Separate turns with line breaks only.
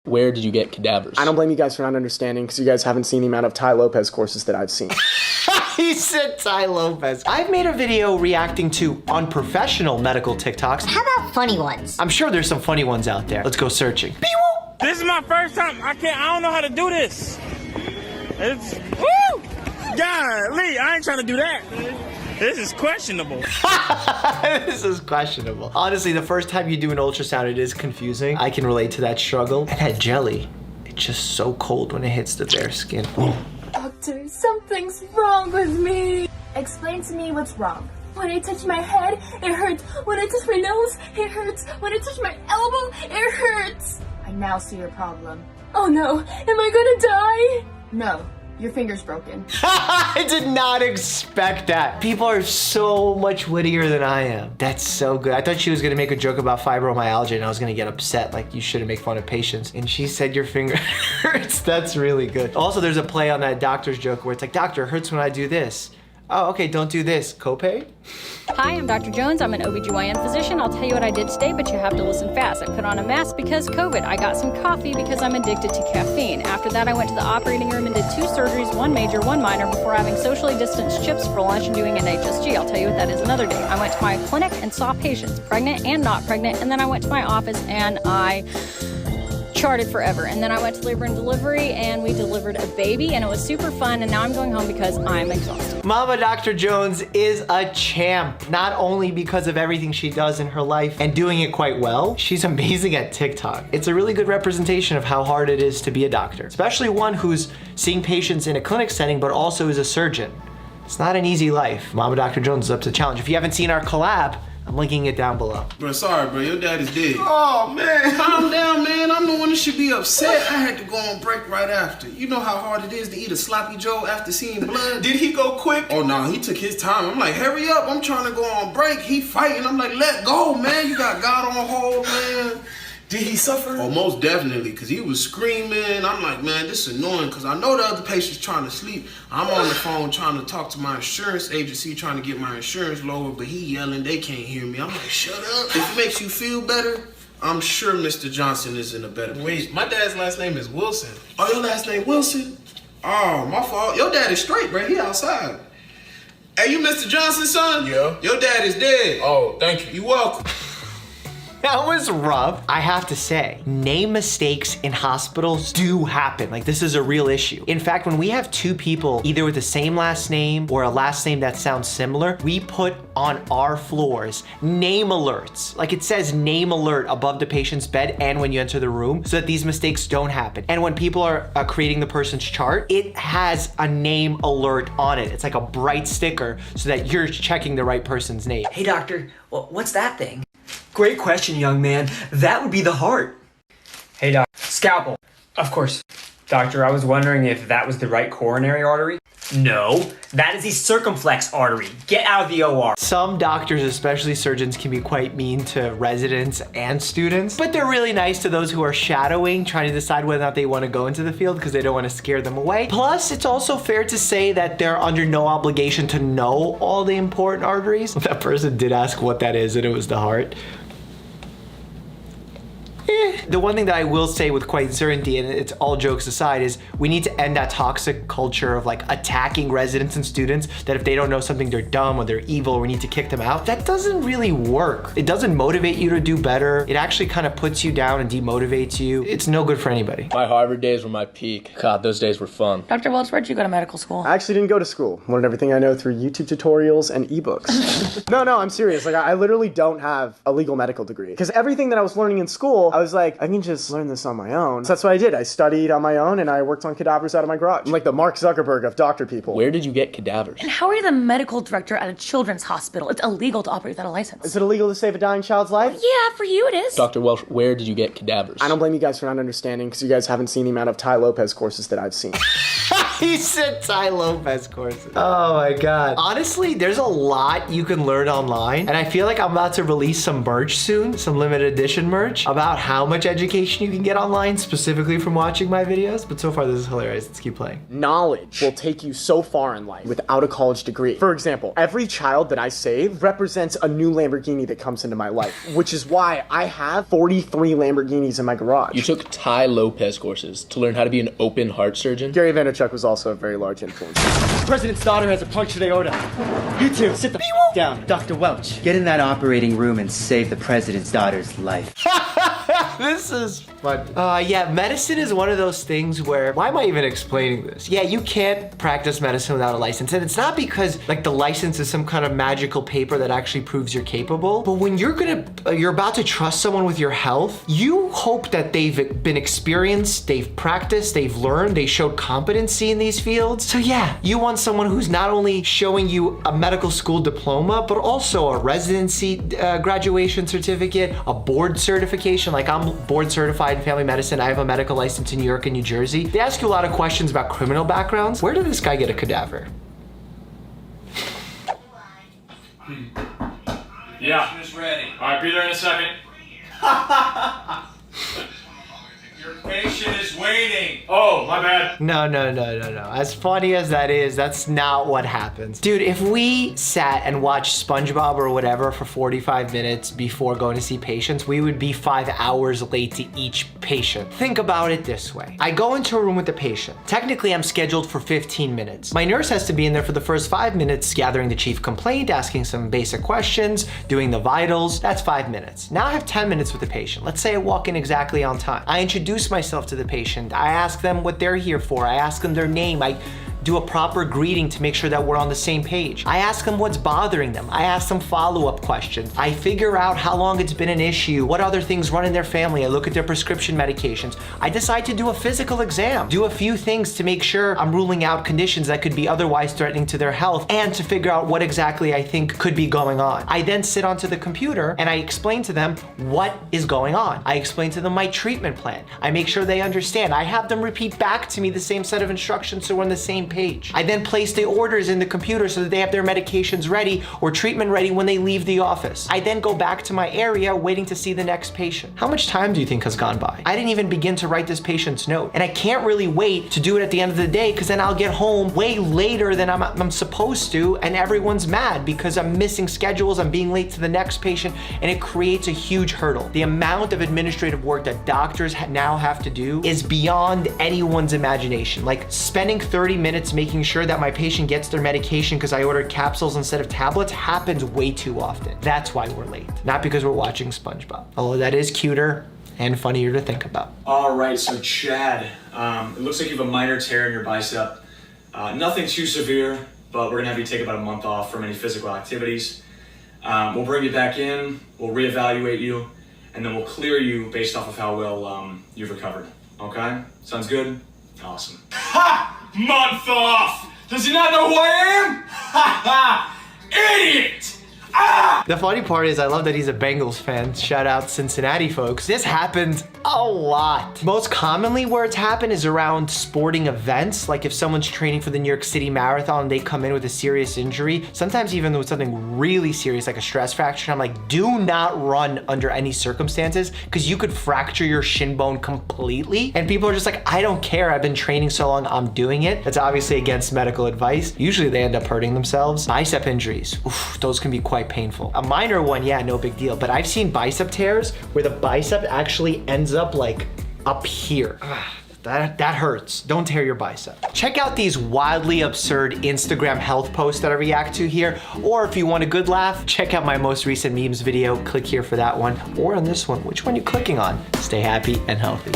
Where did you get cadavers?
I don't blame you guys for not understanding because you guys haven't seen the amount of Ty Lopez courses that I've seen.
He said Ty Lopez. I've made a video reacting to unprofessional medical TikToks.
How about funny ones?
I'm sure there's some funny ones out there. Let's go searching.
This is my first time. I don't know how to do this. It's, woo! Golly, I ain't trying to do that. This is questionable.
This is questionable. Honestly, the first time you do an ultrasound, it is confusing. I can relate to that struggle. And that jelly, it's just so cold when it hits the bare skin.
Doctor, something's wrong with me. Explain to me what's wrong. When I touch my head, it hurts. When I touch my nose, it hurts. When I touch my elbow, it hurts. I now see your problem. Oh no, am I gonna die? No, your finger's broken.
I did not expect that. People are so much wittier than I am. That's so good. I thought she was gonna make a joke about fibromyalgia and I was gonna get upset, like you shouldn't make fun of patients. And she said your finger hurts. That's really good. Also, there's a play on that doctor's joke where it's like, doctor, it hurts when I do this. Oh, okay, don't do this. Copay?
Hi, I'm Dr. Jones. I'm an OBGYN physician. I'll tell you what I did today, but you have to listen fast. I put on a mask because COVID. I got some coffee because I'm addicted to caffeine. After that, I went to the operating room and did 2 surgeries, 1 major, 1 minor, before having socially distanced chips for lunch and doing an HSG. I'll tell you what that is another day. I went to my clinic and saw patients, pregnant and not pregnant, and then I went to my office and I charted forever. And then I went to labor and delivery and we delivered a baby and it was super fun, and now I'm going home because I'm exhausted.
Mama Dr. Jones is a champ, not only because of everything she does in her life and doing it quite well, she's amazing at TikTok. It's a really good representation of how hard it is to be a doctor, especially one who's seeing patients in a clinic setting but also is a surgeon. It's not an easy life. Mama Dr. Jones is up to the challenge. If you haven't seen our collab, I'm linking it down below.
Bro, sorry, bro. Your dad is dead. Oh, man. Calm down, man. I'm the one that should be upset. I had to go on break right after. You know how hard it is to eat a sloppy Joe after seeing blood? Did he go quick? Oh, no. He took his time. I'm like, hurry up. I'm trying to go on break. He fighting. I'm like, let go, man. You got God on hold, man. Did he suffer? Oh, most definitely, because he was screaming. I'm like, man, this is annoying, because I know the other patient's trying to sleep. I'm on the phone trying to talk to my insurance agency, trying to get my insurance lowered, but he yelling, they can't hear me. I'm like, shut up. If it makes you feel better, I'm sure Mr. Johnson is in a better place. Wait, my dad's last name is Wilson. Oh, your last name Wilson? Oh, my fault. Your dad is straight, bro. He outside. Hey, you Mr. Johnson's son? Yeah. Your dad is dead. Oh, thank you. You're welcome.
That was rough. I have to say, name mistakes in hospitals do happen. Like, this is a real issue. In fact, when we have 2 people either with the same last name or a last name that sounds similar, we put on our floors name alerts. Like, it says name alert above the patient's bed and when you enter the room so that these mistakes don't happen. And when people are creating the person's chart, it has a name alert on it. It's like a bright sticker so that you're checking the right person's name.
Hey doctor, what's that thing? Great question, young man. That would be the heart.
Hey doc, scalpel. Of course. Doctor, I was wondering if that was the right coronary artery?
No, that is the circumflex artery. Get out of the OR.
Some doctors, especially surgeons, can be quite mean to residents and students, but they're really nice to those who are shadowing, trying to decide whether or not they want to go into the field because they don't want to scare them away. Plus, it's also fair to say that they're under no obligation to know all the important arteries. That person did ask what that is, and it was the heart. The one thing that I will say with quite certainty, and it's all jokes aside, is we need to end that toxic culture of like attacking residents and students, that if they don't know something, they're dumb or they're evil or we need to kick them out. That doesn't really work. It doesn't motivate you to do better. It actually kind of puts you down and demotivates you. It's no good for anybody.
My Harvard days were my peak. God, those days were fun.
Dr. Welch, where'd you go to medical school?
I actually didn't go to school. Learned everything I know through YouTube tutorials and ebooks. No, I'm serious. Like, I literally don't have a legal medical degree. Because everything that I was learning in school, I was like, I can just learn this on my own. So that's what I did. I studied on my own and I worked on cadavers out of my garage. I'm like the Mark Zuckerberg of doctor people.
Where did you get cadavers?
And how are you the medical director at a children's hospital? It's illegal to operate without a license.
Is it illegal to save a dying child's life?
Yeah, for you it is.
Dr. Welsh, where did you get cadavers?
I don't blame you guys for not understanding because you guys haven't seen the amount of Ty Lopez courses that I've seen.
He said Ty Lopez courses. Oh my God. Honestly, there's a lot you can learn online. And I feel like I'm about to release some merch soon, some limited edition merch about how much education you can get online specifically from watching my videos. But so far this is hilarious. Let's keep playing.
Knowledge will take you so far in life without a college degree. For example, every child that I save represents a new Lamborghini that comes into my life, which is why I have 43 Lamborghinis in my garage.
You took Ty Lopez courses to learn how to be an open heart surgeon?
Gary Vaynerchuk was also a very large influence.
The president's daughter has a punctured aorta. You two, sit the down. Dr. Welch, get in that operating room and save the president's daughter's life.
This is fun. Yeah, medicine is one of those things where, why am I even explaining this? Yeah, you can't practice medicine without a license. And it's not because like the license is some kind of magical paper that actually proves you're capable. But when you're about to trust someone with your health, you hope that they've been experienced, they've practiced, they've learned, they showed competency in these fields. So yeah, you want someone who's not only showing you a medical school diploma, but also a residency graduation certificate, a board certification. Like I'm board certified in family medicine. I have a medical license in New York and New Jersey. They ask you a lot of questions about criminal backgrounds. Where did this guy get a cadaver?
Yeah. Is ready. All right, be there in a second. Your patient is waiting. Oh, my bad.
No. As funny as that is, that's not what happens. Dude, if we sat and watched SpongeBob or whatever for 45 minutes before going to see patients, we would be 5 hours late to each patient. Think about it this way. I go into a room with the patient. Technically, I'm scheduled for 15 minutes. My nurse has to be in there for the first 5 minutes, gathering the chief complaint, asking some basic questions, doing the vitals. That's 5 minutes. Now I have 10 minutes with the patient. Let's say I walk in exactly on time. I introduce myself to the patient. I ask them what they're here for. I ask them their name. I do a proper greeting to make sure that we're on the same page. I ask them what's bothering them. I ask them follow-up questions. I figure out how long it's been an issue, what other things run in their family. I look at their prescription medications. I decide to do a physical exam, do a few things to make sure I'm ruling out conditions that could be otherwise threatening to their health, and to figure out what exactly I think could be going on. I then sit onto the computer and I explain to them what is going on. I explain to them my treatment plan. I make sure they understand. I have them repeat back to me the same set of instructions so we're on the same page. I then place the orders in the computer so that they have their medications ready or treatment ready when they leave the office. I then go back to my area waiting to see the next patient. How much time do you think has gone by? I didn't even begin to write this patient's note. And I can't really wait to do it at the end of the day because then I'll get home way later than I'm supposed to, and everyone's mad because I'm missing schedules, I'm being late to the next patient, and it creates a huge hurdle. The amount of administrative work that doctors now have to do is beyond anyone's imagination. Like spending 30 minutes making sure that my patient gets their medication because I ordered capsules instead of tablets happens way too often. That's why we're late, not because we're watching SpongeBob. Although that is cuter and funnier to think about.
All right, so Chad, it looks like you have a minor tear in your bicep. Nothing too severe, but we're gonna have you take about a month off from any physical activities. We'll bring you back in, we'll reevaluate you, and then we'll clear you based off of how well you've recovered. Okay? Sounds good? Awesome. Ha! Month off! Does he not know who I am? Ha ha! Idiot! Ah!
The funny part is I love that he's a Bengals fan. Shout out Cincinnati folks. This happens a lot. Most commonly where it's happened is around sporting events. Like if someone's training for the New York City Marathon and they come in with a serious injury, sometimes even with something really serious like a stress fracture, I'm like, do not run under any circumstances because you could fracture your shin bone completely. And people are just like, I don't care. I've been training so long, I'm doing it. That's obviously against medical advice. Usually they end up hurting themselves. Bicep injuries, oof, those can be quite painful. A minor one, yeah, no big deal. But I've seen bicep tears where the bicep actually ends up like up here. That hurts. Don't tear your bicep. Check out these wildly absurd Instagram health posts that I react to here. Or if you want a good laugh, check out my most recent memes video. Click here for that one. Or on this one. Which one are you clicking on? Stay happy and healthy.